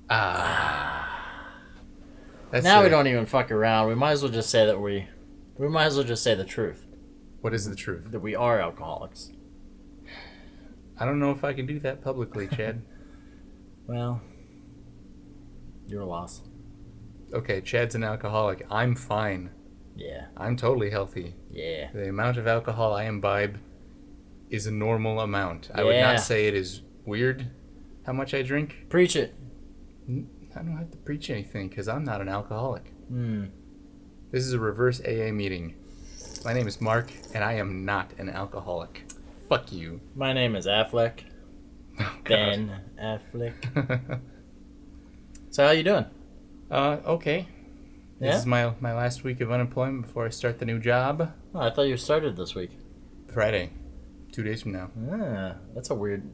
Now we don't even fuck around. We might as well just say that we might as well just say the truth. What is the truth? That we are alcoholics. I don't know if I can do that publicly, Chad. Well, your loss. Okay, Chad's an alcoholic. I'm fine. Yeah. I'm totally healthy. Yeah. The amount of alcohol I imbibe is a normal amount. I would not say it is weird how much I drink. Preach it. I don't have to preach anything because I'm not an alcoholic. Hmm. This is a reverse AA meeting. My name is Mark, and I am not an alcoholic. Fuck you. My name is Affleck. Oh, Ben Affleck. So how you doing? Okay. Yeah? This is my last week of unemployment before I start the new job. Oh, I thought you started this week. Friday. 2 days from now. That's a weird...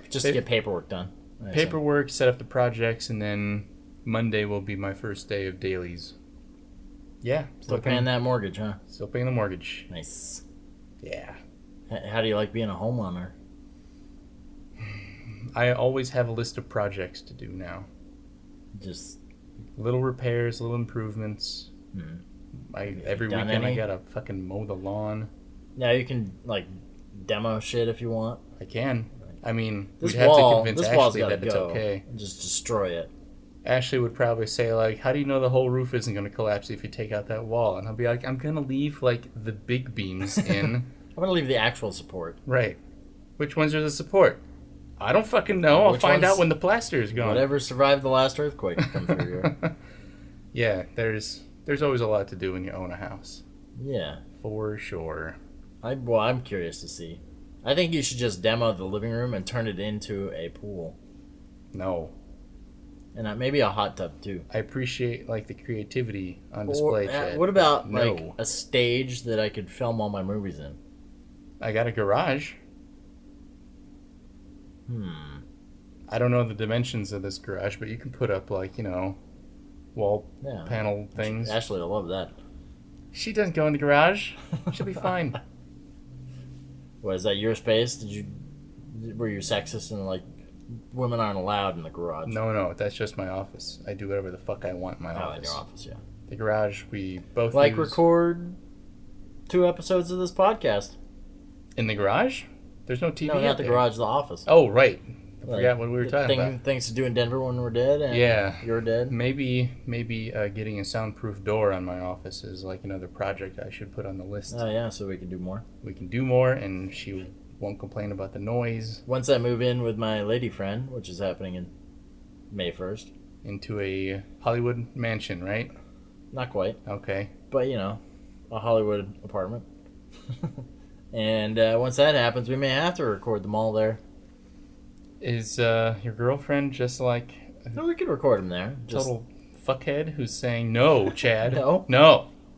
Just to get paperwork done. Paperwork, set up the projects, and then Monday will be my first day of dailies. Yeah. Still paying that mortgage, huh? Still paying the mortgage. Nice. Yeah. How do you like being a homeowner? I always have a list of projects to do now. Just... Little repairs, little improvements. Every weekend I gotta fucking mow the lawn. Now you can, like, demo shit if you want. I can. I mean, We'd have to convince Ashley that it's okay. And just destroy it. Ashley would probably say, like, how do you know the whole roof isn't going to collapse if you take out that wall? And I'll be like, I'm going to leave, like, the big beams in. I'm going to leave the actual support. Right. Which ones are the support? I don't fucking know. I'll find out when the plaster is gone. Whatever survived the last earthquake come through here. Yeah, there's always a lot to do when you own a house. Yeah. For sure. I'm curious to see. I think you should just demo the living room and turn it into a pool. No. And maybe a hot tub, too. I appreciate, like, the creativity on display, Chad. What about, like, a stage that I could film all my movies in? I got a garage. I don't know the dimensions of this garage, but you can put up, like, wall panel things. Ashley will love that. She doesn't go in the garage. She'll be fine. What, is that your space? Were you sexist and, like, women aren't allowed in the garage? No, that's just my office. I do whatever the fuck I want in my office. In your office, yeah. The garage, we both record 2 episodes of this podcast. In the garage? There's no TV. No, not the garage, the office. Oh, right. I forgot what we were talking about. Things to do in Denver when we're dead. And you're dead. Maybe getting a soundproof door on my office is like another project I should put on the list. Oh yeah, so we can do more. We can do more, and she won't complain about the noise. Once I move in with my lady friend, which is happening in May 1st. Into a Hollywood mansion, right? Not quite. Okay. But, a Hollywood apartment. And once that happens, we may have to record them all there. Is your girlfriend just like... No, we could record them there. Total fuckhead who's saying, no, Chad. No.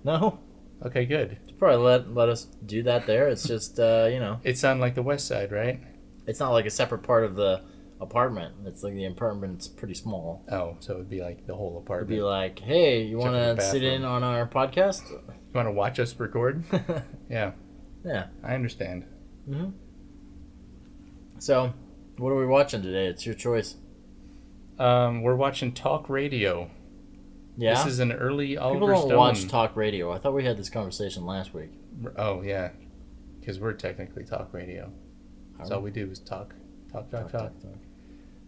No? Okay, good. She'll probably let us do that there. It's just, It's on, like, the west side, right? It's not like a separate part of the apartment. It's like the apartment's pretty small. Oh, so it'd be like the whole apartment. It'd be like, hey, you want to sit in on our podcast? You want to watch us record? Yeah. Yeah. I understand. Mm-hmm. So, what are we watching today? It's your choice. We're watching talk radio. Yeah? This is an early Oliver People don't Stone. watch talk radio. I thought we had this conversation last week. Oh, yeah. Because we're technically talk radio. That's all we do is talk.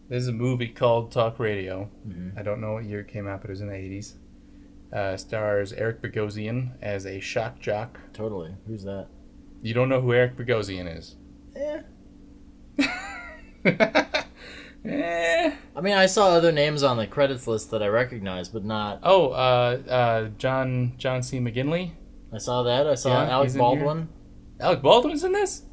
This is a movie called Talk Radio. I don't know what year it came out, but it was in the 80s. Stars Eric Bogosian as a shock jock. Totally. Who's that? You don't know who Eric Bogosian is? I mean, I saw other names on the credits list that I recognized, but not... John C. McGinley? I saw that. I saw Alec Baldwin. Alec Baldwin's in this?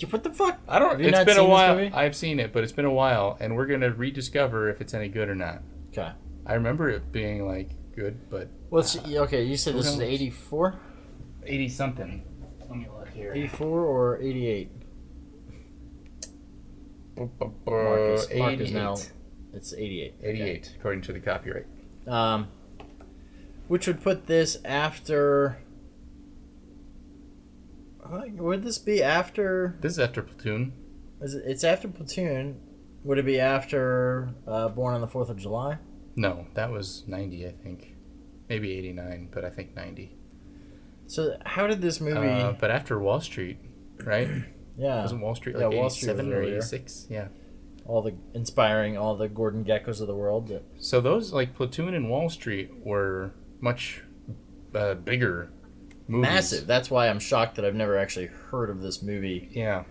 What the fuck? I don't... It's been a while. I've seen it, but it's been a while, and we're going to rediscover if it's any good or not. Okay. I remember it being, like, good, but... Okay, you said this is 84? 80-something. Let me look here. 84 or 88? Mark is now... It's 88. 88, according to the copyright. Which would put this after... Would this be after... This is after Platoon. It's after Platoon. Would it be after Born on the 4th of July? No, that was 90, I think. Maybe 89, but I think 90. So how did this movie? But after Wall Street, right? Yeah, Wasn't Wall Street yeah, like Wall Street was 87 or earlier. 86? Yeah. All the inspiring, all the Gordon Geckos of the world. So those, like, Platoon and Wall Street were much bigger movies. Massive. That's why I'm shocked that I've never actually heard of this movie. Yeah.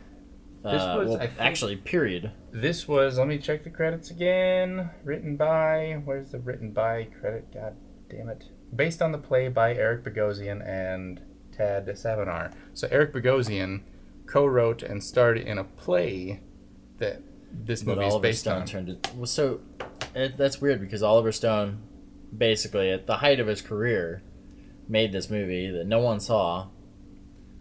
This was, well, I think, actually, period. This was, let me check the credits again. Written by, where's the written by credit? God damn it. Based on the play by Eric Bogosian and Tad Savinar. So Eric Bogosian co-wrote and starred in a play that this But movie is Oliver based Stone on. turned it. Well, so that's weird because Oliver Stone, basically at the height of his career, made this movie that no one saw.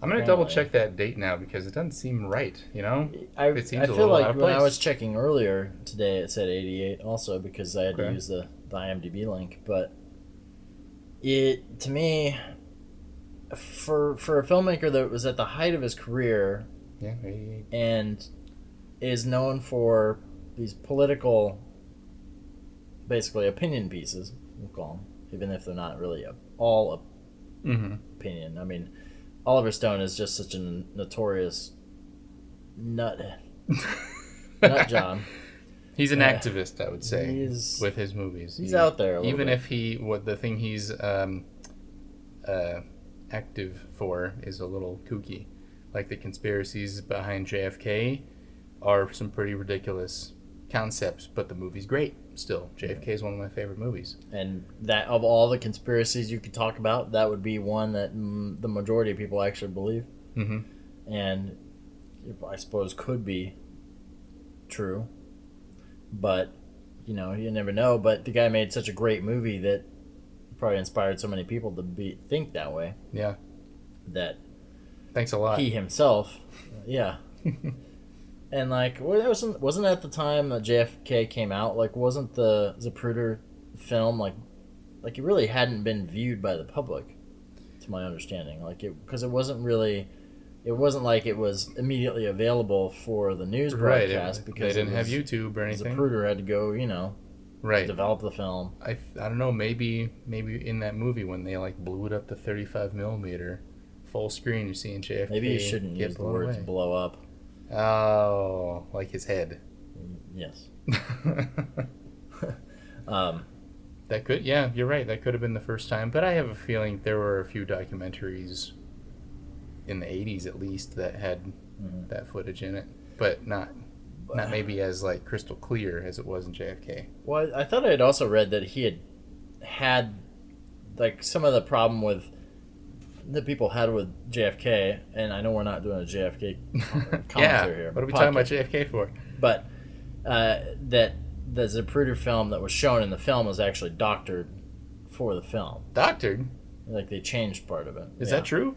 I'm going to double check that date now because it doesn't seem right, you know? It seems I a feel little like out of when I place. was checking earlier today, it said 88 also because I had to Okay. use the IMDb link. But it, to me, for a filmmaker that was at the height of his career Yeah, 88. and is known for these political, basically opinion pieces, we'll call them, even if they're not really all Mm-hmm. opinion. I mean, Oliver Stone is just such a notorious nut job. He's an activist, I would say, He's- with his movies. He's out there a little Even bit. if the thing he's active for is a little kooky. Like the conspiracies behind JFK are some pretty ridiculous concepts, but the movie's great still. JFK is one of my favorite movies. And that of all the conspiracies you could talk about, that would be one that the majority of people actually believe, Mm-hmm. and I suppose could be true. But you never know. But the guy made such a great movie that probably inspired so many people to think that way. Yeah. That Thanks a lot. he himself, yeah. And like, wasn't at the time that JFK came out, like, wasn't the Zapruder film like it really hadn't been viewed by the public, to my understanding, like because it wasn't like it was immediately available for the news Right. broadcast because They didn't have YouTube or anything. Zapruder had to go, Right. develop the film. I don't know. Maybe in that movie when they like blew it up to 35 millimeter full screen, you're seeing JFK. Maybe you shouldn't get use the blown words away. "blow up." Oh, like his head. Yes. That could, yeah, you're right. That could have been the first time. But I have a feeling there were a few documentaries in the 80s at least that had that footage in it, but not maybe as like crystal clear as it was in JFK. Well, I thought I had also read that he had like some of the problem with that people had with JFK, and I know we're not doing a JFK commentary Yeah. here. What are we talking about JFK for? But that the Zapruder film that was shown in the film was actually doctored for the film. Doctored? Like they changed part of it. Is Yeah. that true?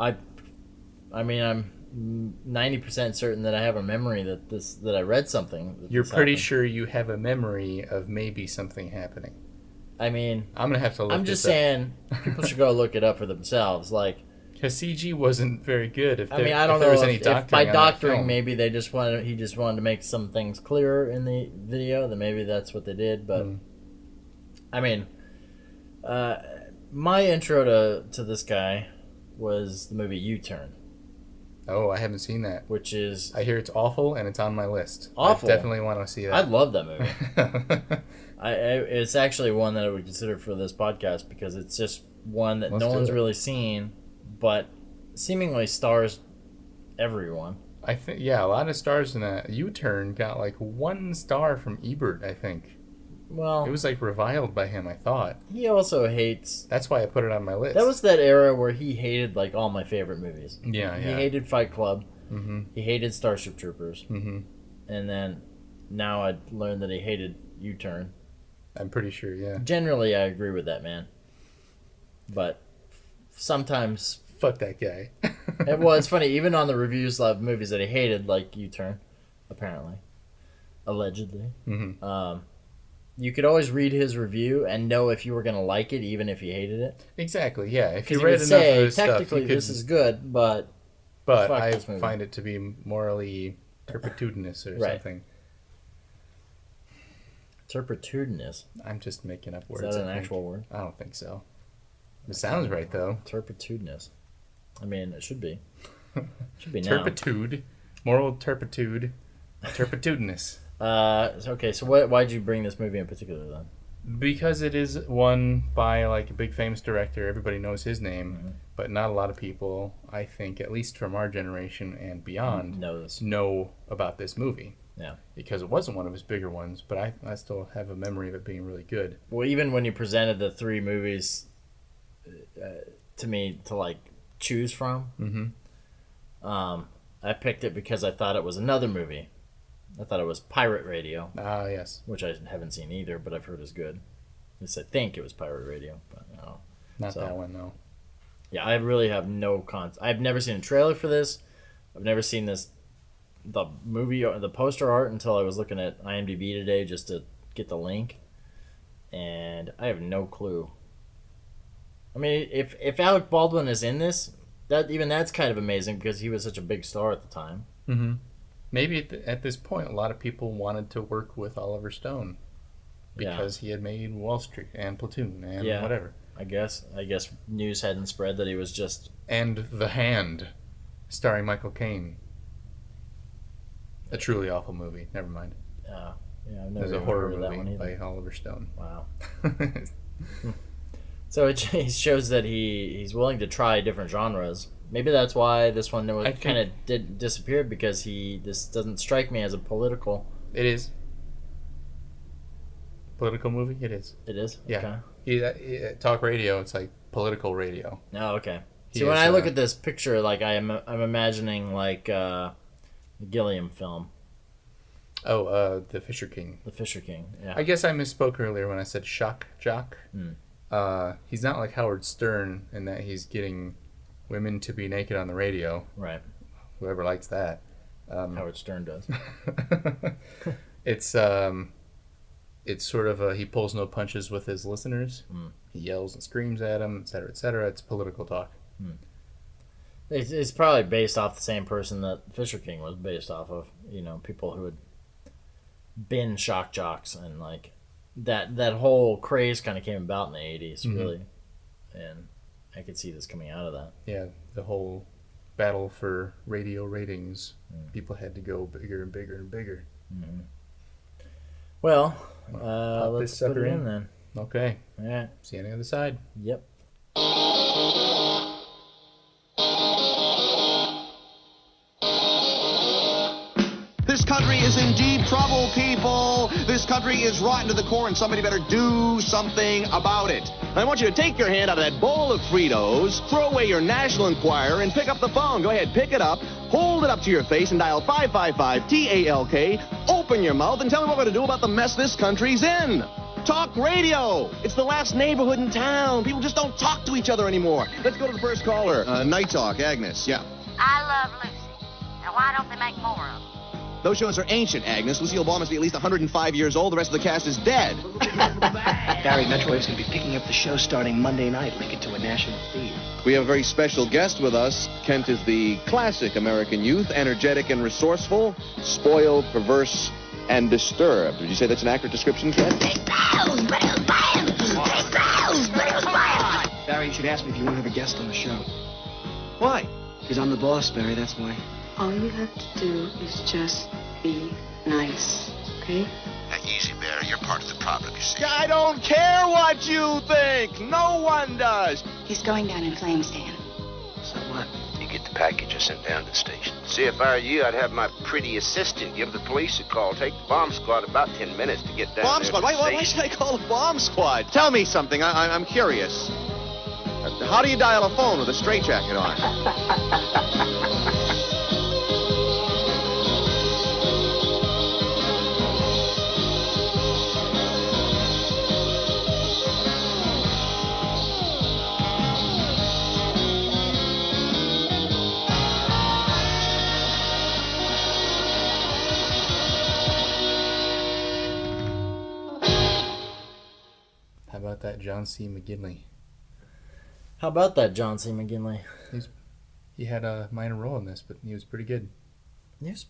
I mean, I'm 90% certain that I have a memory that I read something. You're this pretty happened. sure you have a memory of maybe something happening. I mean, I'm gonna have to look. I'm just this up. saying people should go look it up for themselves. Like, Because CG wasn't very good. If there, I mean, I don't if there know was any if doctoring by on that doctoring film. maybe he just wanted to make some things clearer in the video. Then maybe that's what they did. But I mean, my intro to this guy was the movie U-Turn, Oh, I haven't seen that. which is I hear it's awful, and it's on my list. Awful. I definitely want to see I that. love that movie. It's actually one that I would consider for this podcast because it's just one that Let's no do one's it. really seen, but seemingly stars everyone. I think a lot of stars in that. U-Turn got like 1 star from Ebert. I think Well, it was like reviled by him. I thought he also hates. that's why I put it on my list. That was that era where he hated like all my favorite movies. yeah. He hated Fight Club. Mm-hmm. He hated Starship Troopers, Mm-hmm. and then now I learned that he hated U-Turn. I'm pretty sure. Yeah. Generally, I agree with that man, but sometimes Fuck that guy. well, it's funny. Even on the reviews of movies that he hated, like U-Turn, apparently, allegedly, Mm-hmm. you could always read his review and know if you were going to like it, even if you hated it. Exactly. Yeah. If Because you he read would enough say, of his stuff, technically, you could, this is good, but but fuck I this movie. find it to be morally turpitudinous or Right. something. Turpitudinous. I'm just making up words. Is that an actual word? I don't think so. It sounds right, though. Turpitudinous. I mean, it should be. It should be now. Turpitude. Moral turpitude. Turpitudinous. Okay, so why'd you bring this movie in particular, then? Because it is one by, like, a big famous director. Everybody knows his name. But not a lot of people, I think, at least from our generation and beyond, know about this movie. Yeah. Because it wasn't one of his bigger ones, but I still have a memory of it being really good. Well, even when you presented the three movies to me to, like, choose from, I picked it because I thought it was another movie. I thought it was Pirate Radio. Ah, yes. Which I haven't seen either, but I've heard is good. At least I think it was Pirate Radio, but no. Not that one, no. Yeah, I really have no I've never seen a trailer for this. I've never seen the movie or the poster art until I was looking at IMDb today just to get the link, and I have no clue. I mean, if Alec Baldwin is in this, that's kind of amazing because he was such a big star at the time. Mm-hmm. Maybe at this point, a lot of people wanted to work with Oliver Stone because he had made Wall Street and Platoon and whatever. I guess news hadn't spread that he was just... And The Hand, starring Michael Caine. A truly awful movie. Never mind. Yeah, I've never There's a horror heard of that one movie either. by Oliver Stone. Wow. So it shows that he's willing to try different genres. Maybe that's why this one kind of disappeared, because this doesn't strike me as a political... It is. Political movie? It is. It is? Yeah. Okay. Talk radio, it's like political radio. Oh, okay. See, when I look at this picture, like I'm imagining like the Gilliam film. Oh, The Fisher King. The Fisher King, yeah. I guess I misspoke earlier when I said shock jock. He's not like Howard Stern in that he's getting women to be naked on the radio. Right. Whoever likes that. Howard Stern does. It's sort of he pulls no punches with his listeners. He yells and screams at them, etc., etc. It's political talk. It's probably based off the same person that Fisher King was based off of. People who had been shock jocks, and like that whole craze kind of came about in the 80s, really. And I could see this coming out of that. Yeah, the whole battle for radio ratings. People had to go bigger and bigger and bigger. Well, let's put it in then. Okay. Yeah. See you on the other side. Yep. This country is indeed trouble, people. This country is rotten to the core, and somebody better do something about it. I want you to take your hand out of that bowl of Fritos, throw away your National Enquirer, and pick up the phone. Go ahead, pick it up, hold it up to your face, and dial 555-TALK. Open your mouth and tell me what we're going to do about the mess this country's in. Talk radio. It's the last neighborhood in town. People just don't talk to each other anymore. Let's go to the first caller. Night Talk, Agnes. Yeah. I Love Lucy. Now, why don't they make more of them? Those shows are ancient, Agnes. Lucille Ball must be at least 105 years old. The rest of the cast is dead. Barry, Metrowave's going to be picking up the show starting Monday night. Link it to a national feed. We have a very special guest with us. Kent is the classic American youth, energetic and resourceful, spoiled, perverse, and disturbed. Would you say that's an accurate description, Kent? Barry, you should ask me if you want to have a guest on the show. Why? Because I'm the boss, Barry, that's why. All you have to do is just be nice, okay? Easy, Barry. You're part of the problem, you see. I don't care what you think. No one does. He's going down in flames, Dan. So what? You get the package and sent down to the station. See, if I were you, I'd have my pretty assistant give the police a call. Take the bomb squad about 10 minutes to get down Bomb there squad? to the Why should I call a bomb squad? Tell me something. I'm curious. How do you dial a phone with a straitjacket on? How about that John C. McGinley? How about that John C. McGinley? He had a minor role in this, but he was pretty good. He was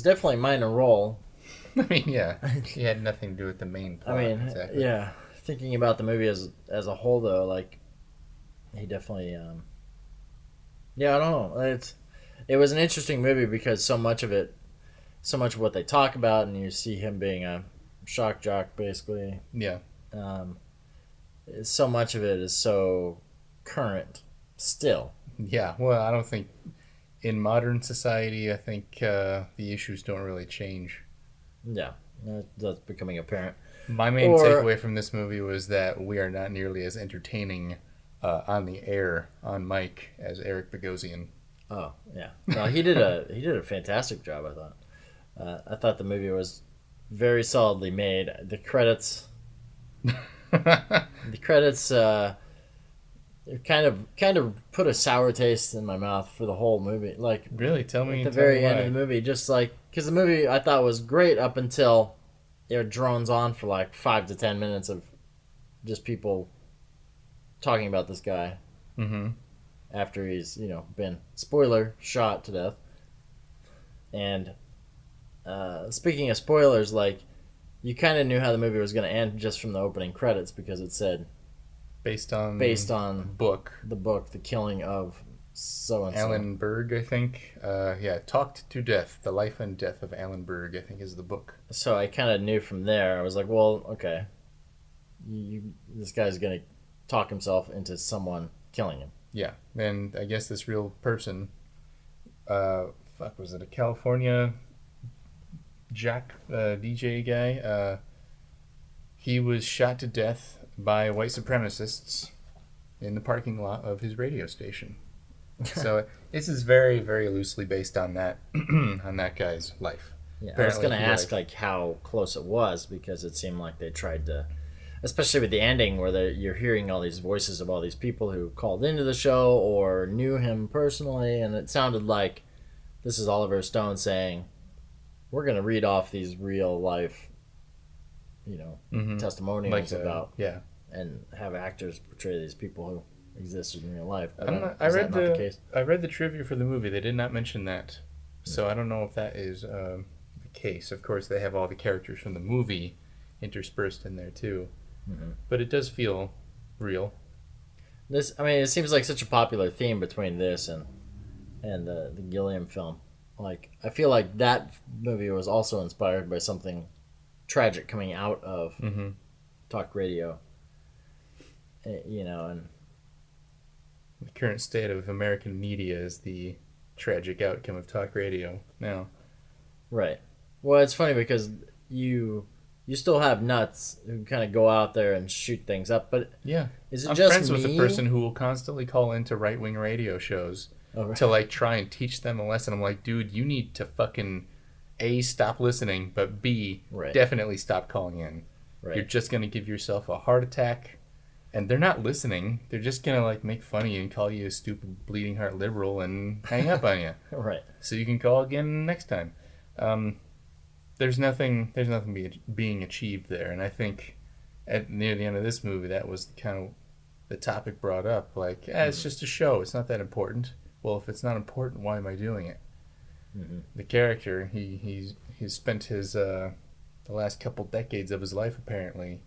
definitely a minor role. I mean, yeah, he had nothing to do with the main plot. I mean, exactly. yeah. Thinking about the movie as a whole, though, like he definitely, yeah, I don't know. It was an interesting movie because so much of what they talk about, and you see him being a shock jock, basically. Yeah. Um, so much of it is so current still. Yeah. Well, I don't think in modern society, I think the issues don't really change. Yeah, that's becoming apparent. My main takeaway from this movie was that we are not nearly as entertaining on the air on mic as Eric Bogosian. Oh yeah, no, he did a fantastic job. I thought the movie was very solidly made. The credits, kind of put a sour taste in my mouth for the whole movie. Like Really, tell me at the tell very me end why. of the movie, just like because the movie I thought was great up until it drones on for like 5 to 10 minutes of just people talking about this guy Mm-hmm. after he's been spoiler shot to death. And speaking of spoilers, like you kind of knew how the movie was going to end just from the opening credits because it said Based on book. the book, The Killing of so and so. Alan Berg, I think. Yeah, Talked to Death, The Life and Death of Alan Berg, I think is the book. So I kind of knew from there. I was like, well, okay, this guy's going to talk himself into someone killing him. Yeah, and I guess this real person, was it a California DJ guy? He was shot to death by white supremacists in the parking lot of his radio station. So this is very, very loosely based on that on that guy's life. Yeah, Apparently, I was going to he, ask like how close it was because it seemed like they tried to, especially with the ending where you're hearing all these voices of all these people who called into the show or knew him personally, and it sounded like this is Oliver Stone saying, "We're going to read off these real life, testimonials about and have actors portray these people who existed in real life." But I read not the case? I read the trivia for the movie. They did not mention that, so I don't know if that is the case. Of course, they have all the characters from the movie interspersed in there too, but it does feel real. It seems like such a popular theme between this and the Gilliam film. Like, I feel like that movie was also inspired by something tragic coming out of talk radio. And The current state of American media is the tragic outcome of talk radio now. right. Well, it's funny because you still have nuts who kind of go out there and shoot things up, but Yeah. is it I'm just friends me? with a person who will constantly call into right-wing radio shows Oh, to like try and teach them a lesson. I'm like, dude, you need to fucking A, stop listening, but B, Right. definitely stop calling in. Right. You're just going to give yourself a heart attack. And they're not listening. They're just going to like make fun of you and call you a stupid bleeding heart liberal and hang up on you. Right. So you can call again next time. There's nothing being achieved there. And I think near the end of this movie, that was kind of the topic brought up. Like, it's just a show. It's not that important. Well, if it's not important, why am I doing it? The character, he's spent his the last couple decades of his life apparently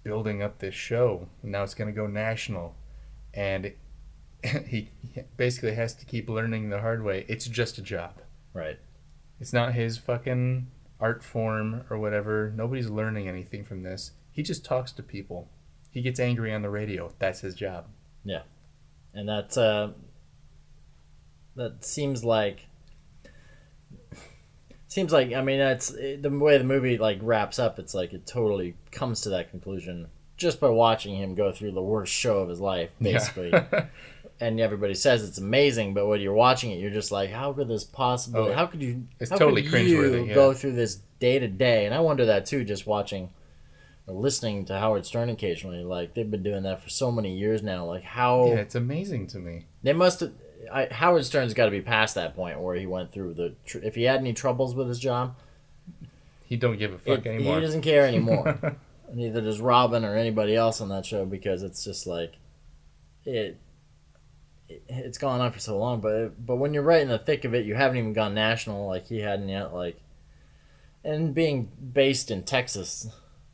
building up this show. And now it's going to go national, and he basically has to keep learning the hard way. It's just a job. Right. It's not his fucking art form or whatever. Nobody's learning anything from this. He just talks to people. He gets angry on the radio. That's his job. Yeah. And that seems like that's the way the movie like wraps up. It's like it totally comes to that conclusion just by watching him go through the worst show of his life, basically. Yeah. And everybody says it's amazing, but when you're watching it, you're just like, how could this possibly? How could you? It's how totally could you cringeworthy, yeah. go through this day to day? And I wonder that too, just watching or listening to Howard Stern occasionally. Like they've been doing that for so many years now. Like how Yeah, it's amazing to me. they must have. Howard Stern's got to be past that point where he went through if he had any troubles with his job, He don't give a fuck anymore. he doesn't care anymore. Neither does Robin or anybody else on that show because it's just like it's gone on for so long. But when you're right in the thick of it, you haven't even gone national like he hadn't yet. Like And being based in Texas,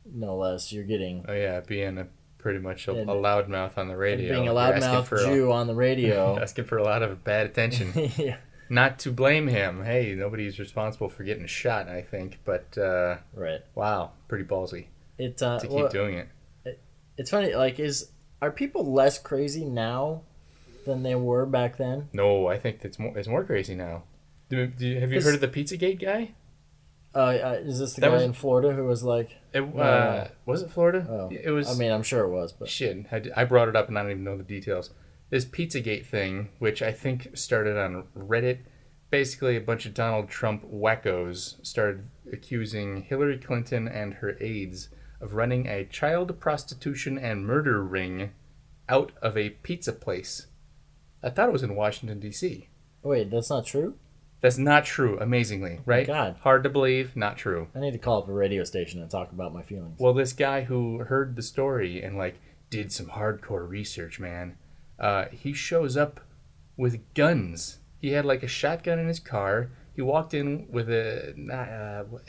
no less, you're getting Oh yeah, being pretty much a And- loudmouth on the radio. being a You're asking loudmouth for Jew on the radio. asking for a lot of bad attention. Yeah. Not to blame him. Hey, nobody's responsible for getting shot, I think. But Right. wow, pretty ballsy It to keep doing it. It's funny. Like, are people less crazy now than they were back then? No, I think it's more crazy now. Have you heard of the Pizzagate guy? Is this the That guy was- in Florida who was like? Was it Florida? Oh, It was. I mean, I'm sure it was, but Shit, I brought it up and I don't even know the details. This Pizzagate thing, which I think started on Reddit, basically a bunch of Donald Trump wackos started accusing Hillary Clinton and her aides of running a child prostitution and murder ring out of a pizza place. I thought it was in Washington, D.C. wait, that's not true. That's not true, amazingly, right? God. Hard to believe, not true. I need to call up a radio station and talk about my feelings. Well, this guy who heard the story and like did some hardcore research, man, he shows up with guns. He had like a shotgun in his car. He walked in with a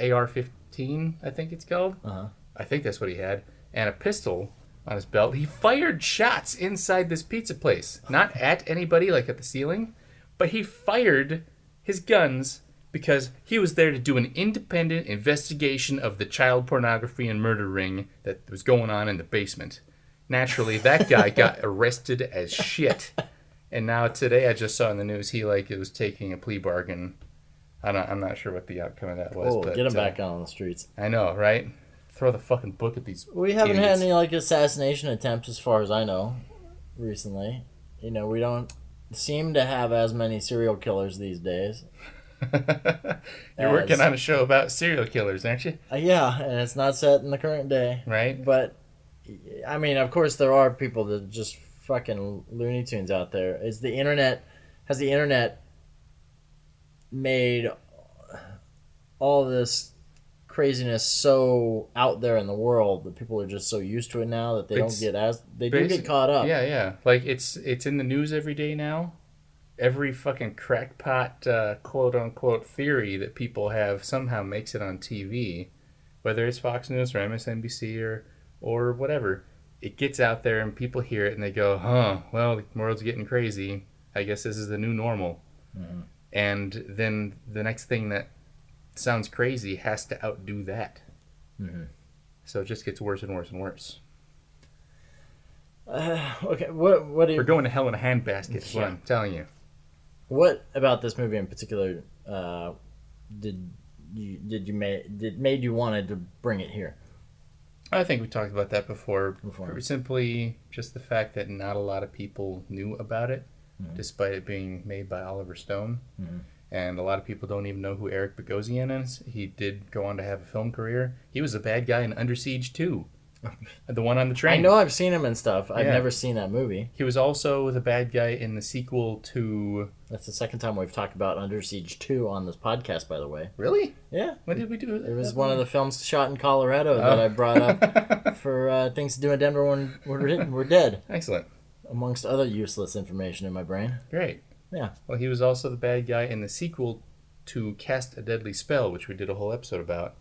AR-15, I think it's called. Uh-huh. I think that's what he had, and a pistol on his belt. He fired shots inside this pizza place, not at anybody like at the ceiling, but he fired his guns because he was there to do an independent investigation of the child pornography and murder ring that was going on in the basement. Naturally, that guy got arrested as shit. And now today I just saw in the news he was taking a plea bargain. I'm not sure what the outcome of that was. Oh, but, get him back out on the streets. I know, right? Throw the fucking book at these We haven't idiots. had any like assassination attempts, as far as I know, recently. You know, we don't seem to have as many serial killers these days. You're working on a show about serial killers, aren't you? Yeah, and it's not set in the current day. Right? But, I mean, of course, there are people that are just fucking Looney Tunes out there. Has the internet made all this craziness so out there in the world that people are just so used to it now that they do get caught up. Yeah. Like it's in the news every day now. Every fucking crackpot quote unquote theory that people have somehow makes it on TV, whether it's Fox News or MSNBC or whatever. It gets out there and people hear it and they go, "Huh, well, the world's getting crazy. I guess this is the new normal." Mm-hmm. And then the next thing that sounds crazy has to outdo that. Mm-hmm. So it just gets worse and worse and worse. Okay, what do you... We're going to hell in a handbasket, is what I'm telling you. What about this movie in particular made you wanted to bring it here? I think we talked about that before. Before. Simply just the fact that not a lot of people knew about it, despite it being made by Oliver Stone. Mm-hmm. And a lot of people don't even know who Eric Bogosian is. He did go on to have a film career. He was a bad guy in Under Siege 2. The one on the train. I know I've seen him and stuff. I've Yeah. never seen that movie. He was also the bad guy in the sequel to... That's the second time we've talked about Under Siege 2 on this podcast, by the way. Really? Yeah. When did we do it? It was one of the films shot in Colorado that I brought up for things to do in Denver when we're dead, Excellent. amongst other useless information in my brain. Great. Yeah. Well, he was also the bad guy in the sequel to Cast a Deadly Spell, which we did a whole episode about.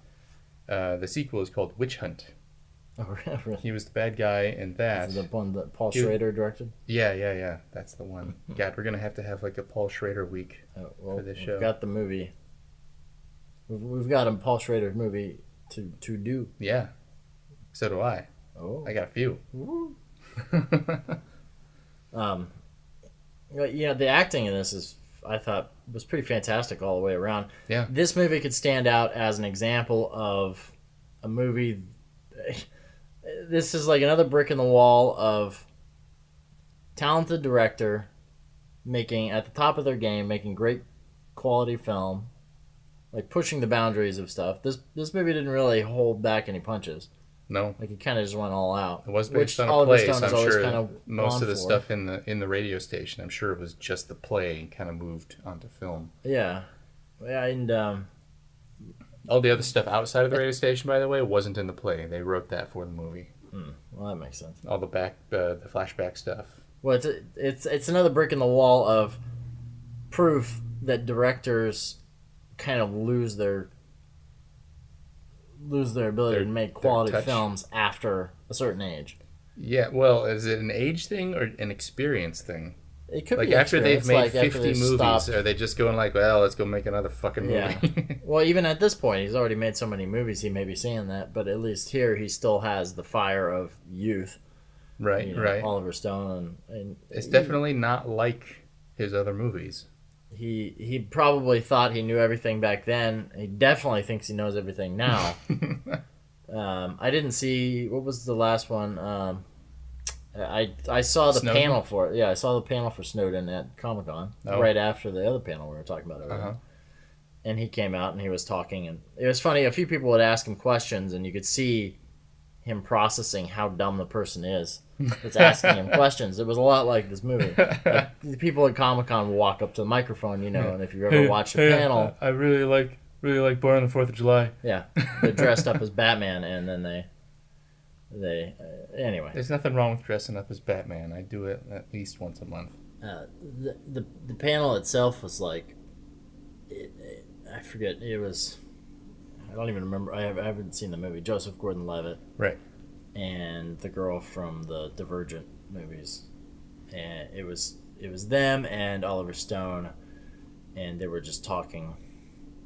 The sequel is called Witch Hunt. Oh, really? He was the bad guy in that. Is it the one that Paul He- Schrader directed? Yeah. That's the one. God, we're going to have like a Paul Schrader week. Well, For this we've show. got the movie. We've got a Paul Schrader movie to do. Yeah. So do I. Oh. I got a few. Yeah, the acting in this I thought was pretty fantastic all the way around. Yeah. This movie could stand out as an example of a movie. This is like another brick in the wall of talented director making at the top of their game, making great quality film, like pushing the boundaries of stuff. This movie didn't really hold back any punches. No. Like it kind of just went all out. It was which based on a Oliver play, Stone so has I'm always sure kind of most gone of the for. stuff in the radio station, I'm sure it was just the play and kind of moved onto film. Yeah, and All the other stuff outside of the radio station, by the way, wasn't in the play. They wrote that for the movie. well, that makes sense. All the flashback stuff. Well, it's another brick in the wall of proof that directors kind of lose their lose their ability to make quality touch. films after a certain age. Yeah, well, is it an age thing or an experience thing? It could Like be after they've experience, made like after 50 they movies, stopped. are they just going like, well, let's go make another fucking movie? Yeah. Well, even at this point, he's already made so many movies. He may be saying that, but at least here he still has the fire of youth. Right, You know, right. Oliver Stone, and It's definitely not like his other movies. he probably thought he knew everything back then. He definitely thinks he knows everything now. I didn't see, what was the last one? I saw the Snowden? panel for it. Yeah, I saw the panel for Snowden at Comic-Con right after the other panel we were talking about earlier. And he came out and he was talking, and it was funny. A few people would ask him questions, and you could see him processing how dumb the person is that's asking him questions. It was a lot like this movie. Like, the people at Comic-Con will walk up to the microphone, you know, and if you ever watched the panel, I really like Born on the 4th of July. yeah, they're dressed up as Batman, and then they anyway. There's nothing wrong with dressing up as Batman. I do it at least once a month. The panel itself was like, I forget, it was, I don't even remember. I haven't seen the movie. Joseph Gordon-Levitt, Right. and the girl from the Divergent movies, and it was them and Oliver Stone, and they were just talking,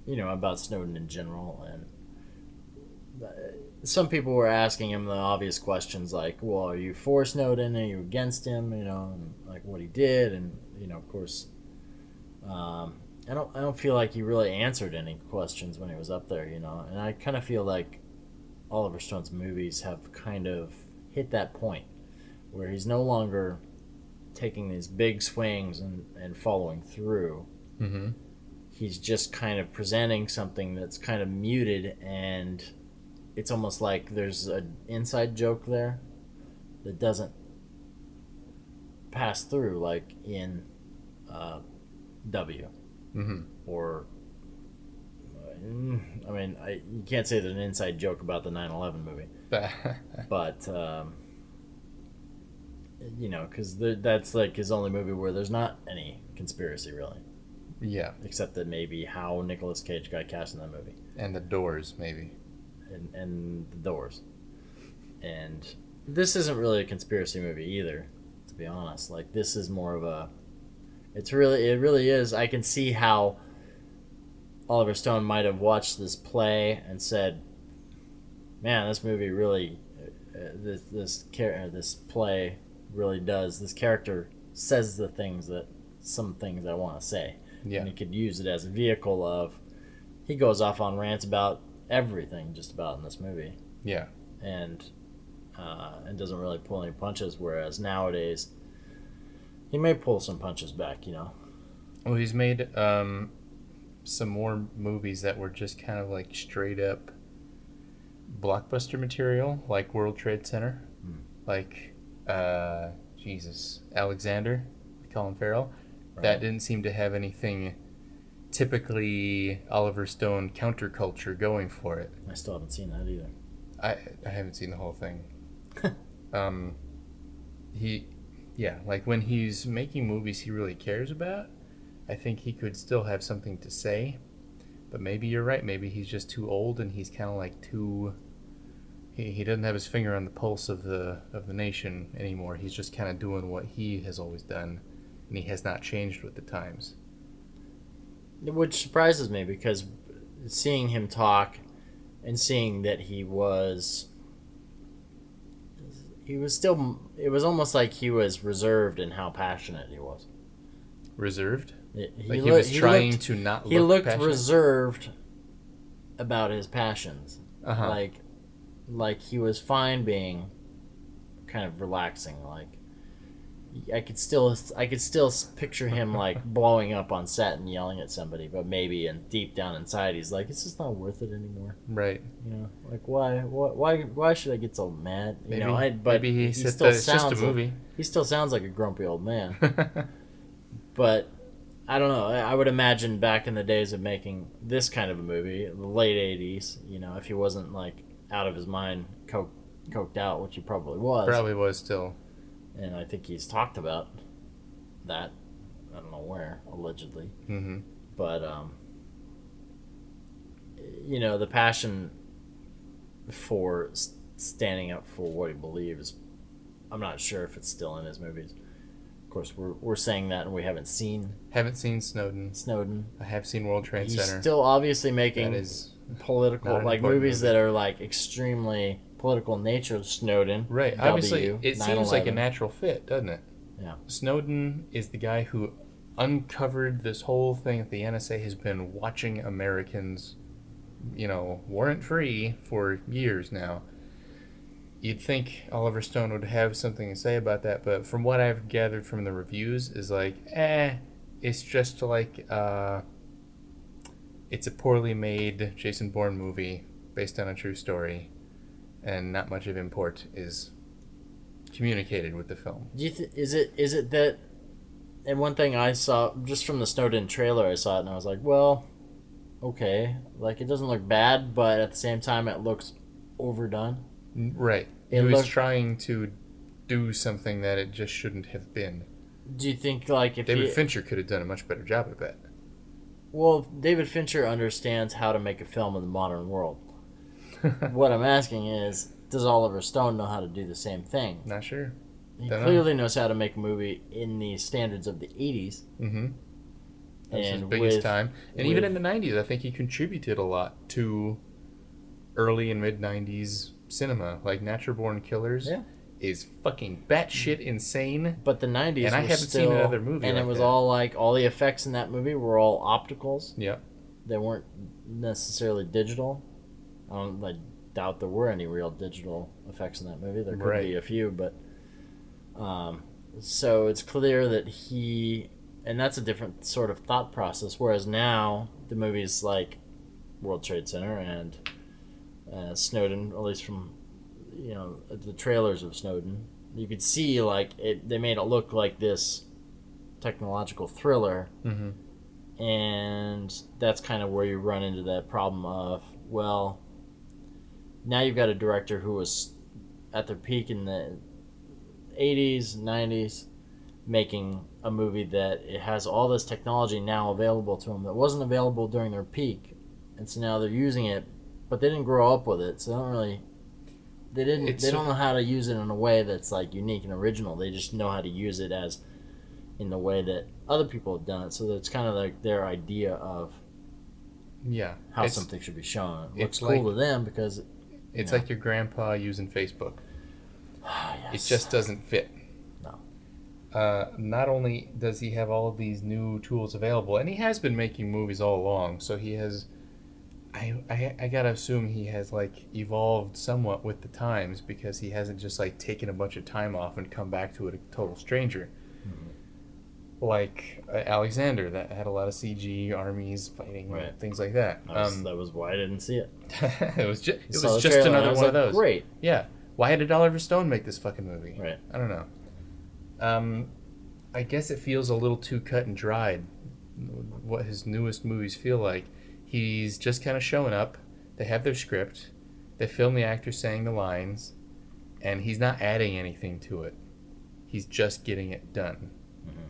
you know, about Snowden in general. And some people were asking him the obvious questions like, well, are you for Snowden? Are you against him? You know, and like what he did, and you know, of course, I don't feel like he really answered any questions when he was up there, you know, and I kind of feel like Oliver Stone's movies have kind of hit that point where he's no longer taking these big swings and following through. Mm-hmm. He's just kind of presenting something that's kind of muted, and it's almost like there's an inside joke there that doesn't pass through, like in W. Mm-hmm. Or, I mean, you can't say there's an inside joke about the 9/11 movie, but you know, because that's like his only movie where there's not any conspiracy really. Yeah. Except that maybe how Nicolas Cage got cast in that movie. And The Doors, maybe. And The Doors. And this isn't really a conspiracy movie either, to be honest. Like, this is more of a... it really is. I can see how Oliver Stone might have watched this play and said, man, this movie really... this play really does... this character says some things I want to say. Yeah. And he could use it as a vehicle of... he goes off on rants about everything just about in this movie. Yeah. And doesn't really pull any punches, whereas nowadays he may pull some punches back, you know. Well, he's made some more movies that were just kind of like straight up blockbuster material, like World Trade Center, like Jesus, Alexander, Colin Farrell. Right. That didn't seem to have anything typically Oliver Stone counterculture going for it. I still haven't seen that either. I haven't seen the whole thing. Like when he's making movies he really cares about, I think he could still have something to say. But maybe you're right. Maybe he's just too old and he's kind of like too... He doesn't have his finger on the pulse of the nation anymore. He's just kind of doing what he has always done, and he has not changed with the times. Which surprises me, because seeing him talk and seeing that he was still... it was almost like he was reserved in how passionate he was. Reserved? He was trying to not look he looked passionate? Reserved about his passions. Uh-huh. Like he was fine being kind of relaxing. Like I could still picture him like blowing up on set and yelling at somebody, but maybe deep down inside he's like, it's just not worth it anymore. Right. You know, like why should I get so mad? You know, but maybe he still it's just a movie. He still sounds like a grumpy old man. But I don't know. I would imagine back in the days of making this kind of a movie, the late 80s, you know, if he wasn't like out of his mind, coked out, which he probably was. Probably was still. And I think he's talked about that. I don't know where, allegedly. Mm-hmm. But, you know, the passion for standing up for what he believes. I'm not sure if it's still in his movies. Of course, we're saying that, and we haven't seen Snowden. I have seen World Trade He's Center. still obviously making That is political, not an like important movies movie. that are like extremely political in nature. Snowden, Right. W, Obviously, it seems like a 9/11. natural fit, doesn't it? Yeah. Snowden is the guy who uncovered this whole thing that the NSA has been watching Americans, warrant-free for years now. You'd think Oliver Stone would have something to say about that, but from what I've gathered from the reviews is like, it's just like, it's a poorly made Jason Bourne movie based on a true story, and not much of import is communicated with the film. Do you is it that? And one thing I saw just from the Snowden trailer, I saw it and I was like, well, okay, like it doesn't look bad, but at the same time, it looks overdone. Right. He was trying to do something that it just shouldn't have been. Do you think like if David Fincher could have done a much better job, I bet. Well, David Fincher understands how to make a film in the modern world. What I'm asking is, does Oliver Stone know how to do the same thing? Not sure. He Don't clearly knows how to make a movie in the standards of the 80s. Mm-hmm. That's his And biggest with- time. And even in the 90s, I think he contributed a lot to early and mid-90s cinema. Like Natural Born Killers is fucking batshit insane. But the 90s And I was haven't still, seen another movie and like it was that. all like, all the effects in that movie were all opticals. Yep. They weren't necessarily digital. I doubt there were any real digital effects in that movie. There could be a few, but so it's clear that and that's a different sort of thought process. Whereas now the movies like World Trade Center and Snowden, at least from the trailers of Snowden, you could see like they made it look like this technological thriller. Mm-hmm. And that's kind of where you run into that problem of, well, now you've got a director who was at their peak in the 80s, 90s, making a movie that it has all this technology now available to them that wasn't available during their peak. And so now they're using it, but they didn't grow up with it, so they don't know how to use it in a way that's like unique and original. They just know how to use it as in the way that other people have done it. So it's kind of like their idea of how something should be shown. It looks cool to them because it's like your grandpa using Facebook. It just doesn't fit. No. Not only does he have all of these new tools available, and he has been making movies all along, so he has. I gotta assume he has like evolved somewhat with the times, because he hasn't just like taken a bunch of time off and come back to it a total stranger. Mm-hmm. Like Alexander, that had a lot of CG armies fighting, things like that. That was why I didn't see it. it was just another one of those. Great. Yeah. Why did Oliver Stone make this fucking movie? Right. I don't know. I guess it feels a little too cut and dried, what his newest movies feel like. He's just kind of showing up. They have their script. They film the actor saying the lines, and he's not adding anything to it. He's just getting it done. Mm-hmm.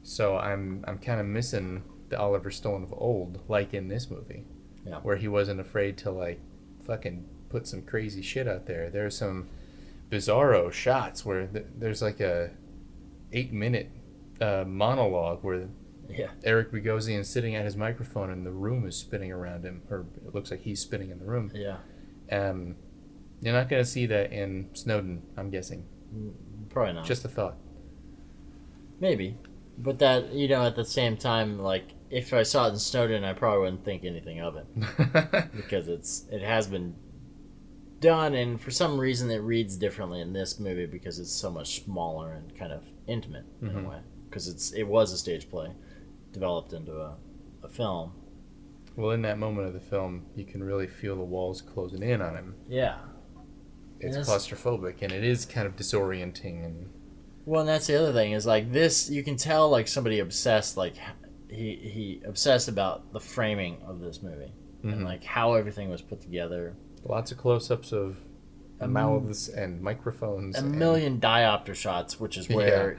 So I'm kind of missing the Oliver Stone of old, like in this movie, where he wasn't afraid to like fucking put some crazy shit out there. There's some bizarro shots where there's like a 8-minute monologue where Eric Bogosian's sitting at his microphone and the room is spinning around him, or it looks like he's spinning in the room. Yeah. You're not going to see that in Snowden, I'm guessing. Probably not. Just a thought. Maybe. But that, at the same time, like, if I saw it in Snowden, I probably wouldn't think anything of it. Because it has been done, and for some reason it reads differently in this movie because it's so much smaller and kind of intimate in a way. Because it was a stage play developed into a film. Well, in that moment of the film, you can really feel the walls closing in on him. Yeah. It's claustrophobic, and it is kind of disorienting. And that's the other thing, is like this, you can tell like somebody obsessed, like he obsessed about the framing of this movie and like how everything was put together. Lots of close-ups of mouths and microphones. A million diopter shots, which is where,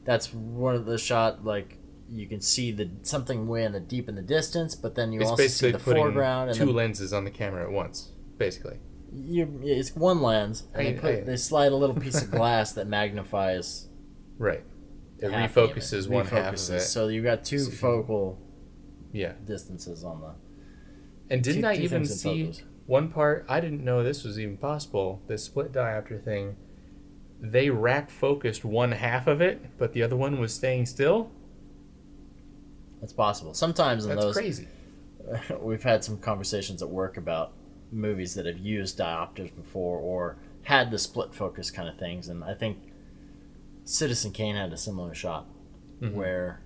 that's one of the shot, like, you can see something way deep in the distance, but then you also see the foreground. It's basically putting two lenses on the camera at once, basically. It's one lens, and they slide a little piece of glass that magnifies. Right. It half refocuses the one half of it. So you got two focal Yeah. distances on the. And didn't I even things in see focus. one part? I didn't know this was even possible. This split diopter thing. They rack focused one half of it, but the other one was staying still. That's possible. Sometimes in That's those, crazy. we've had some conversations at work about movies that have used diopters before or had the split focus kind of things, and I think Citizen Kane had a similar shot where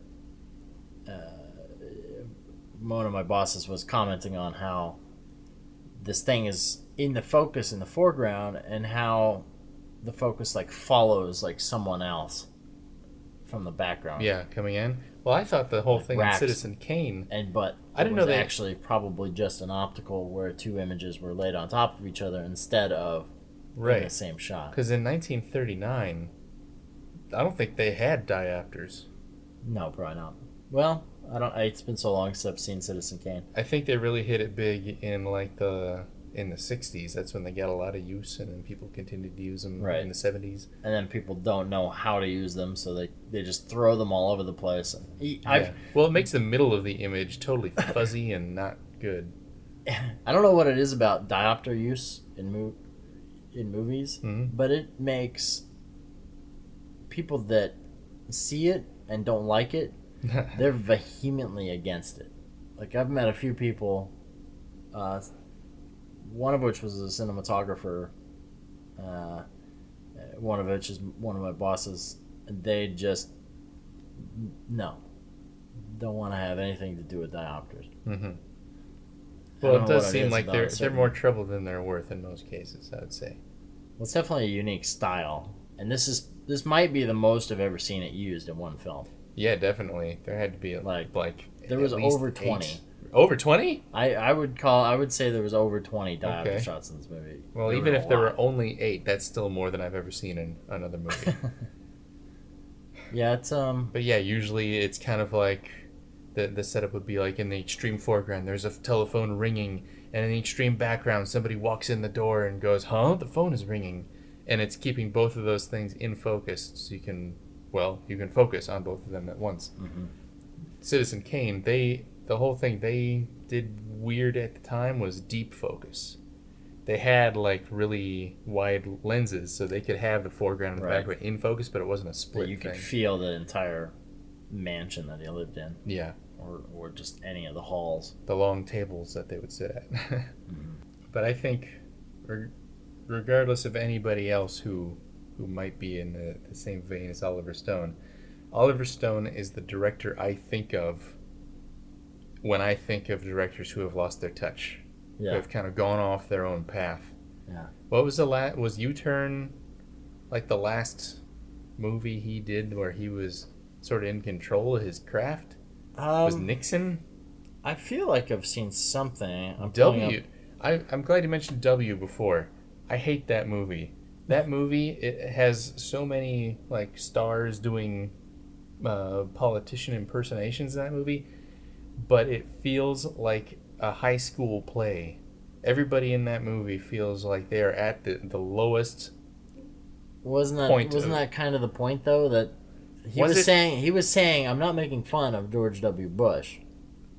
one of my bosses was commenting on how this thing is in the focus in the foreground and how the focus like follows like someone else from the background. Yeah, coming in. Well, I thought the whole thing in racks. Citizen Kane. But I didn't it was know they actually probably just an optical where two images were laid on top of each other instead of in the same shot. Because in 1939, I don't think they had diopters. No, probably not. Well, I don't. It's been so long since I've seen Citizen Kane. I think they really hit it big in in the 60s. That's when they got a lot of use, and then people continued to use them in the 70s. And then people don't know how to use them, so they just throw them all over the place. Well, it makes the middle of the image totally fuzzy and not good. I don't know what it is about diopter use in movies, but it makes people that see it and don't like it, they're vehemently against it. Like, I've met a few people, one of which was a cinematographer, one of which is one of my bosses, and they just don't want to have anything to do with diopters. Well, it does seem like they're more trouble than they're worth in most cases, I would say. Well, it's definitely a unique style, and this might be the most I've ever seen it used in one film. Yeah, definitely. There had to be like there was over 20. 8. Over 20? I would say there was over 20 diopter shots in this movie. Well, even if there were only 8, that's still more than I've ever seen in another movie. Yeah, it's But yeah, usually it's kind of like the setup would be like in the extreme foreground there's a telephone ringing, and in the extreme background somebody walks in the door and goes, "Huh? The phone is ringing." And it's keeping both of those things in focus so you can focus on both of them at once. Citizen Kane, the whole thing they did weird at the time was deep focus. They had like really wide lenses so they could have the foreground and the background in focus, but it wasn't a split you thing. could feel the entire mansion that he lived in. Yeah. Or just any of the halls. The long tables that they would sit at. But I think regardless of anybody else who might be in the same vein as Oliver Stone is the director I think of when I think of directors who have lost their touch, who have kind of gone off their own path. Yeah. What was was U-Turn like the last movie he did where he was sort of in control of his craft? Was Nixon? I feel like I've seen something. I'm glad you mentioned W before. I hate that movie. That movie, it has so many like stars doing politician impersonations in that movie, but it feels like a high school play. Everybody in that movie feels like they are at the lowest Wasn't point. that kind of the point though, that he was saying I'm not making fun of George W. Bush,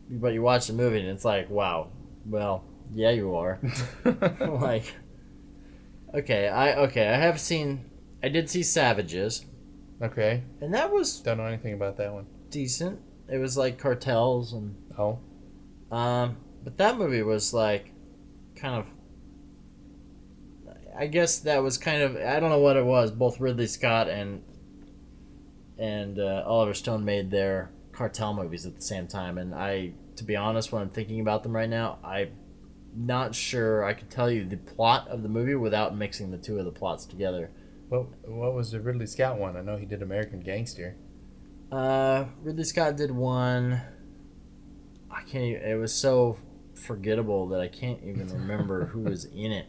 but you watch the movie and it's like, wow, well, yeah, you are. Like, I did see Savages. Okay. And that was Don't know anything about that one. decent. It was like cartels and but that movie was like kind of, I guess that was kind of, I don't know what it was. Both Ridley Scott and Oliver Stone made their cartel movies at the same time, and to be honest, when I'm thinking about them right now, I'm not sure I could tell you the plot of the movie without mixing the two of the plots together. What was the Ridley Scott one? I know he did American Gangster. Ridley Scott did one. I can't even, it was so forgettable that I can't even remember who was in it.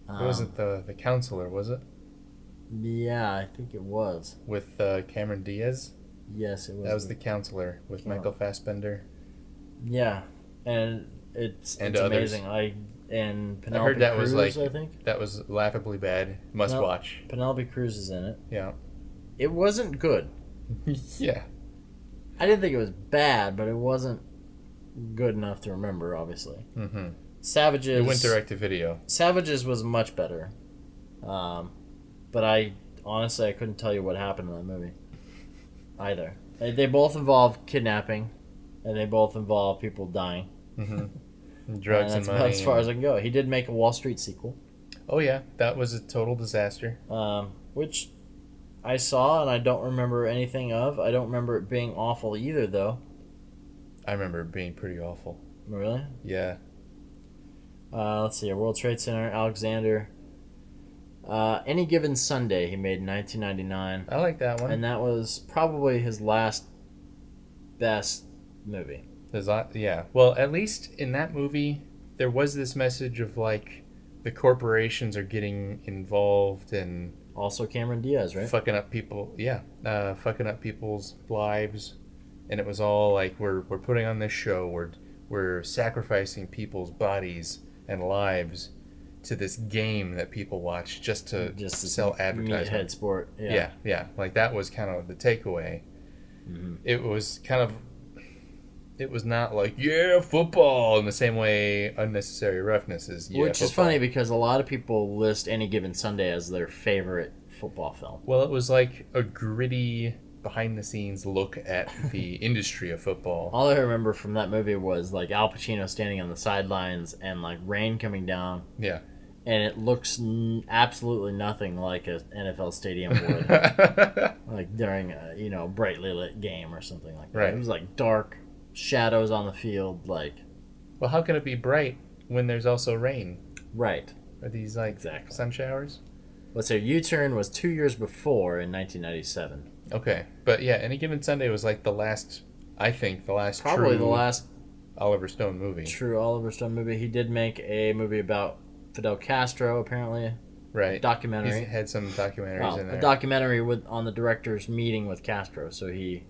It wasn't the Counselor, was it? Yeah, I think it was. With Cameron Diaz? Yes, it was. That was the Counselor with Michael Fassbender. Yeah, and it's others. amazing. And I Penelope heard that Cruz, was I think. that was laughably bad. Must watch. Penelope Cruz is in it. Yeah. It wasn't good. Yeah. I didn't think it was bad, but it wasn't good enough to remember, obviously. Mm-hmm. Savages... It went direct to video. Savages was much better. But I couldn't tell you what happened in that movie. Either. They both involve kidnapping, and they both involve people dying. Mm-hmm. Drugs and that's money. about as far as I can go. He did make a Wall Street sequel. Oh, yeah. That was a total disaster. Which I saw and I don't remember anything of. I don't remember it being awful either, though. I remember it being pretty awful. Really? Yeah. Let's see here. World Trade Center, Alexander. Any Given Sunday he made in 1999. I like that one. And that was probably his last best movie. Yeah. Well, at least in that movie, there was this message of, like, the corporations are getting involved and... Also Cameron Diaz, right? Fucking up people. Yeah. Fucking up people's lives. And it was all like, we're putting on this show. We're sacrificing people's bodies and lives to this game that people watch just to sell advertising. Meathead sport. Yeah. Like, that was kind of the takeaway. Mm-hmm. It was kind of... It was not like, yeah, football in the same way Unnecessary Roughness is, yeah, Which is football. funny because a lot of people list Any Given Sunday as their favorite football film. Well, it was like a gritty, behind-the-scenes look at the industry of football. All I remember from that movie was, like, Al Pacino standing on the sidelines and, like, rain coming down. Yeah. And it looks absolutely nothing like an NFL stadium would. Like, during a, brightly lit game or something like that. Right. It was, like, dark shadows on the field, like... Well, how can it be bright when there's also rain? Right. Are these, like, sun showers? Let's say U-Turn was 2 years before in 1997. Okay. But, yeah, Any Given Sunday was, like, the last Probably true the last Oliver Stone movie. True Oliver Stone movie. He did make a movie about Fidel Castro, apparently. Right. A documentary. He's had some documentaries in there. A documentary on the director's meeting with Castro, so he...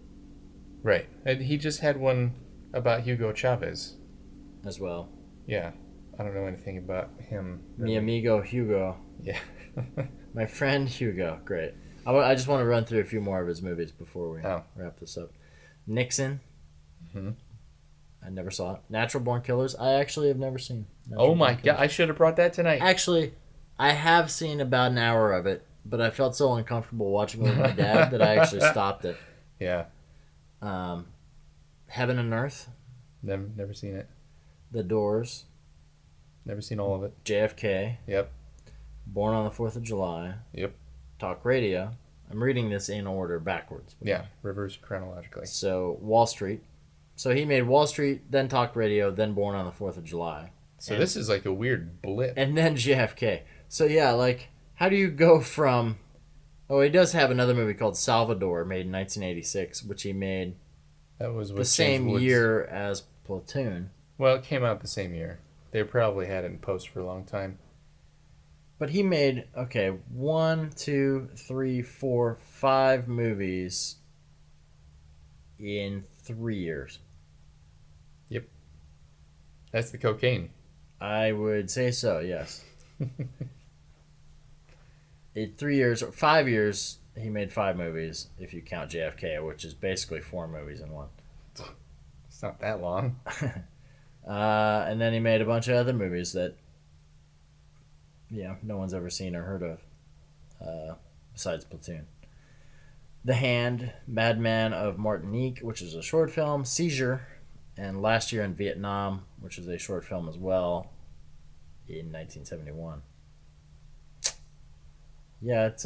Right. And he just had one about Hugo Chavez. As well. Yeah. I don't know anything about him. Really. Mi amigo Hugo. Yeah. My friend Hugo. Great. I just want to run through a few more of his movies before we wrap this up. Nixon. Mm-hmm. I never saw it. Natural Born Killers. I actually have never seen. Oh my God. I should have brought that tonight. Actually, I have seen about an hour of it, but I felt so uncomfortable watching it with my dad that I actually stopped it. Yeah. Heaven and Earth. Never seen it. The Doors. Never seen all of it. JFK. Yep. Born on the 4th of July. Yep. Talk Radio. I'm reading this in order backwards. Yeah, reverse chronologically. So, Wall Street. So he made Wall Street, then Talk Radio, then Born on the 4th of July. So this is like a weird blip. And then JFK. So yeah, like, how do you go from... Oh, he does have another movie called Salvador, made in 1986, which he made that was the same year as Platoon. Well, it came out the same year. They probably had it in post for a long time. But he made, 1, 2, 3, 4, 5 movies in 3 years. Yep. That's the cocaine. I would say so, yes. In 3 years, or 5 years, he made 5 movies, if you count JFK, which is basically 4 movies in one. It's not that long. And then he made a bunch of other movies that, no one's ever seen or heard of, besides Platoon. The Hand, Madman of Martinique, which is a short film, Seizure, and Last Year in Vietnam, which is a short film as well, in 1971. Yeah, it's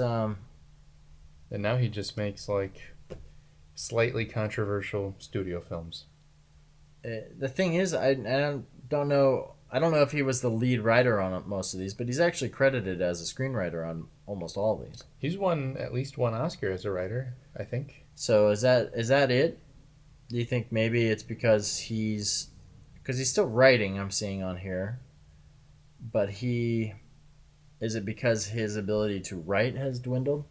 And now he just makes like slightly controversial studio films. The thing is, I don't know. I don't know if he was the lead writer on most of these, but he's actually credited as a screenwriter on almost all of these. He's won at least one Oscar as a writer, I think. So is that it? Do you think maybe it's because he's still writing? I'm seeing on here, but is it because his ability to write has dwindled?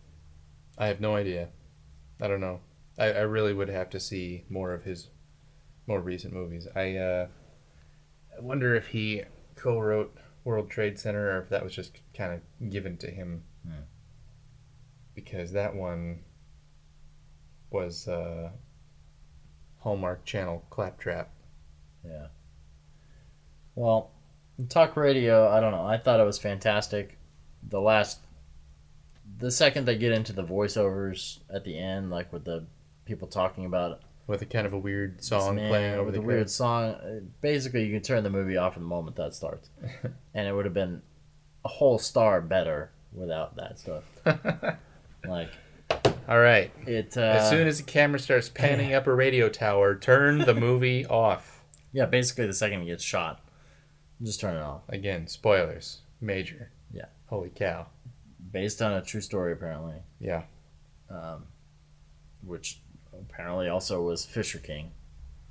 I have no idea. I don't know. I really would have to see more of his more recent movies. I wonder if he co-wrote World Trade Center, or if that was just kind of given to him. Because that one was Hallmark Channel claptrap. Yeah. Well, talk radio, I don't know. I thought it was fantastic. The second they get into the voiceovers at the end, like with the people talking about With a kind of a weird song playing over the weird credits. song, basically you can turn the movie off in the moment that starts, and it would have been a whole star better without that stuff. Like, all right, it as soon as the camera starts panning up a radio tower, turn the movie off. Yeah, basically the second it gets shot, just turn it off. Again, spoilers, major. Yeah, Holy cow. based on a true story apparently, Yeah. which apparently also was Fisher King,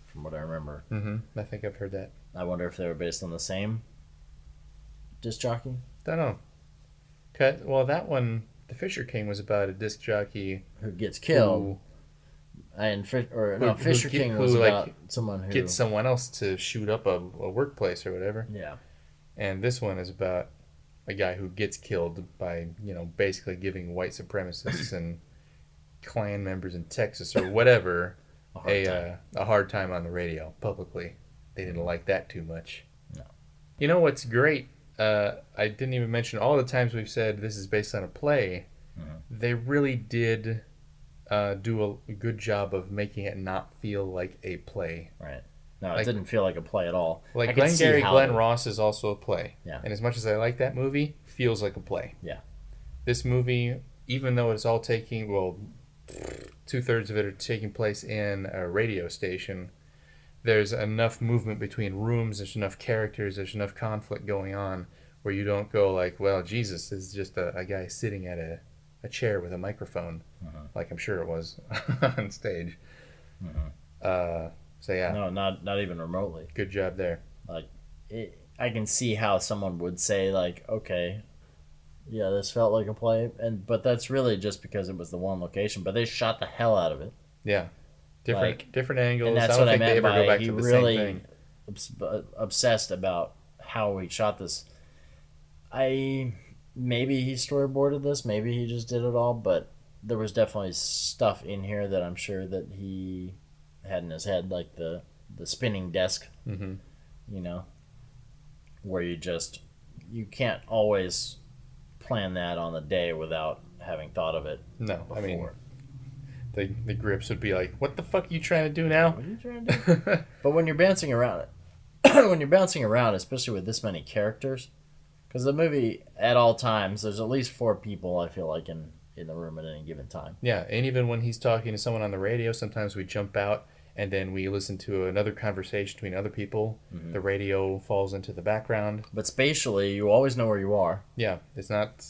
from what I remember. I think I've heard that. I wonder if they were based on the same disc jockey. Don't know. Well, that one, the Fisher King, was about a disc jockey Who gets killed, and Fisher King was about someone who gets someone else to shoot up a workplace or whatever. Yeah, And this one is about a guy who gets killed by, basically giving white supremacists and Klan members in Texas or whatever a hard time on the radio publicly. They didn't like that too much. No. You know what's great? I didn't even mention all the times we've said this is based on a play. They really did do a good job of making it not feel like a play. right. No, it didn't feel like a play at all. Like I could see Glengarry how Glen it- Ross is also a play. Yeah. And as much as I like that movie, feels like a play. Yeah. This movie, even though it's all taking, 2/3 of it are taking place in a radio station, there's enough movement between rooms, there's enough characters, there's enough conflict going on where you don't go like, well, Jesus, this is just a guy sitting at a chair with a microphone, like I'm sure it was on stage. So yeah, No, not even remotely. good job there. Like, I can see how someone would say like, okay, yeah, this felt like a play, but that's really just because it was the one location. But they shot the hell out of it, Yeah, different angles. and that's I don't what I think they meant ever go by back he to the really same thing. obsessed about how he shot this. Maybe he storyboarded this, maybe he just did it all, but there was definitely stuff in here that I'm sure that he had in his head, like the spinning desk, where you can't always plan that on the day without having thought of it. No, before. I mean, the grips would be like, "What the fuck are you trying to do now?" What are you trying to do? But when you're bouncing around it, especially with this many characters, because the movie at all times there's at least 4 people I feel like in the room at any given time. Yeah, and even when he's talking to someone on the radio, sometimes we jump out and then we listen to another conversation between other people. The radio falls into the background. But spatially, you always know where you are. Yeah, it's not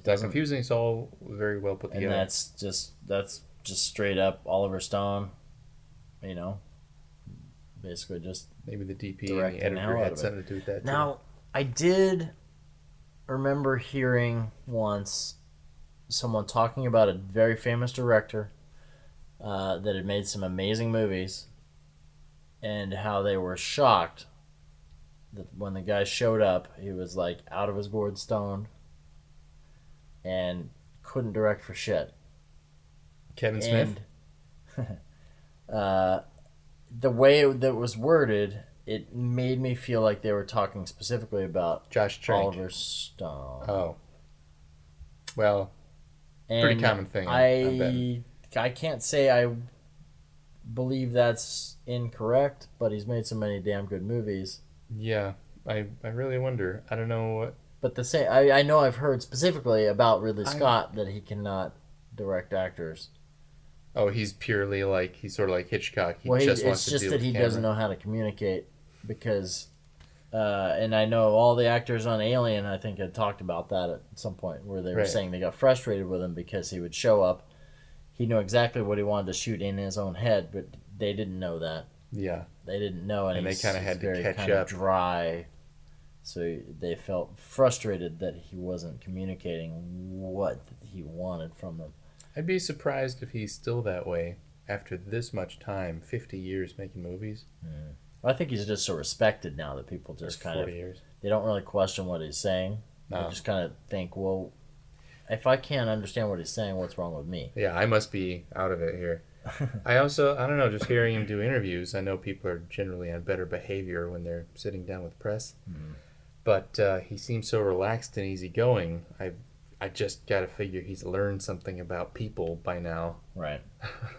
confusing. It's all very well put And together. that's just straight up Oliver Stone, basically just Maybe the DP and directing the the hell editor out had of it. something to do with that. Too. Now, I did remember hearing once someone talking about a very famous director that had made some amazing movies, and how they were shocked that when the guy showed up, he was like out of his gourd stoned and couldn't direct for shit. Kevin Smith. And the way that was worded, it made me feel like they were talking specifically about Josh Trank. Oliver Stone. Oh. Well, And pretty common thing, I'm betting. I can't say I believe that's incorrect, but he's made so many damn good movies. yeah, I really wonder. I don't know what. But I know I've heard specifically about Ridley Scott that he cannot direct actors. Oh, he's purely like, he's sort of like Hitchcock. He Well, just wants it's to just deal that with he camera. doesn't know how to communicate because, and I know all the actors on Alien, I think, had talked about that at some point where they were Right. saying they got frustrated with him because he would show up. He knew exactly what he wanted to shoot in his own head, but they didn't know that. Yeah. They didn't know, And they he's- kinda had he's to very catch kind of up. dry. So they felt frustrated that he wasn't communicating what he wanted from them. I'd be surprised if he's still that way after this much time, 50 years making movies. I think he's just so respected now that people just Or kind 40 of years. they don't really question what he's saying. No. They just kind of think, well, if I can't understand what he's saying, what's wrong with me? Yeah, I must be out of it here. I don't know, just hearing him do interviews, I know people are generally on better behavior when they're sitting down with press. Mm. But he seems so relaxed and easygoing. I just got to figure he's learned something about people by now. Right.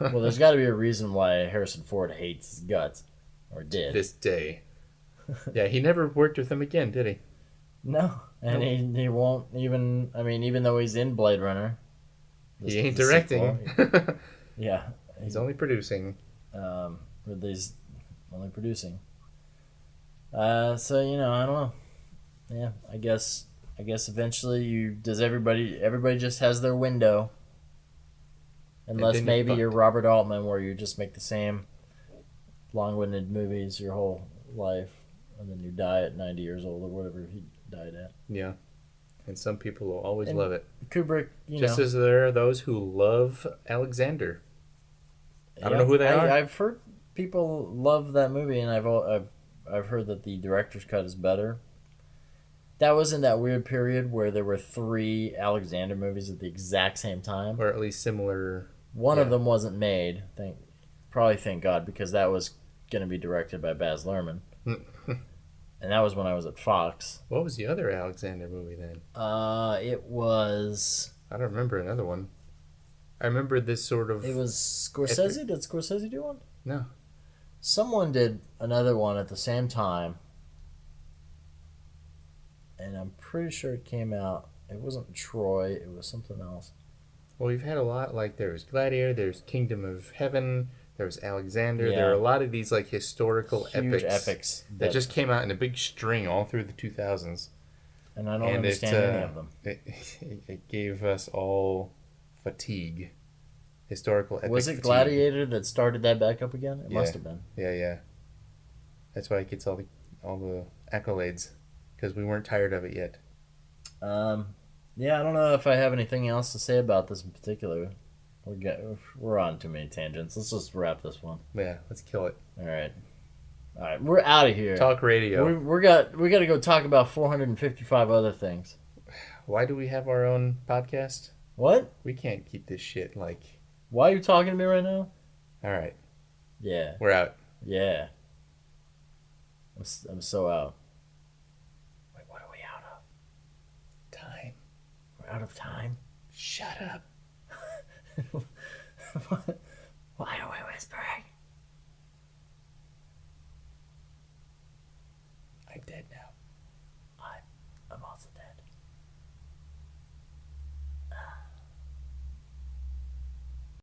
Well, there's got to be a reason why Harrison Ford hates his guts. Or did. This day. Yeah, he never worked with him again, did he? No. And he won't even, I mean, even though he's in Blade Runner. He ain't directing. Yeah. He's only producing. Ridley's only producing. So, you know, I don't know. Yeah, I guess eventually everybody just has their window. Unless maybe you're Robert Altman, where you just make the same long-winded movies your whole life, and then you die at 90 years old or whatever he died at. Yeah. And some people will always love it. Kubrick, just as there are those who love Alexander. I don't know who they are. I've heard people love that movie, and I've heard that the director's cut is better. That was in that weird period where there were 3 Alexander movies at the exact same time. Or at least similar. One of them wasn't made. Thank God, because that was going to be directed by Baz Luhrmann. And that was when I was at Fox. What was the other Alexander movie then? It was... I don't remember another one. I remember this sort of... It was Scorsese? Did Scorsese do one? No. Someone did another one at the same time. And I'm pretty sure it came out. It wasn't Troy. It was something else. Well, we've had a lot. Like, there was Gladiator. There's Kingdom of Heaven. There was Alexander. Yeah. There are a lot of these, like, historical Huge epics that just came out in a big string all through the 2000s. And I don't understand any of them. It gave us all fatigue. Historical epic Was it fatigue. Gladiator that started that back up again? It must have been. Yeah. That's why it gets all the accolades. Because we weren't tired of it yet. Yeah, I don't know if I have anything else to say about this in particular. We're on too many tangents. Let's just wrap this one. Yeah, let's kill it. All right, we're out of here. Talk radio. We got to go talk about 455 other things. Why do we have our own podcast? What? We can't keep this shit like... Why are you talking to me right now? All right. Yeah. We're out. Yeah. I'm so out. Wait, what are we out of? Time. We're out of time? Shut up. Why are we whispering?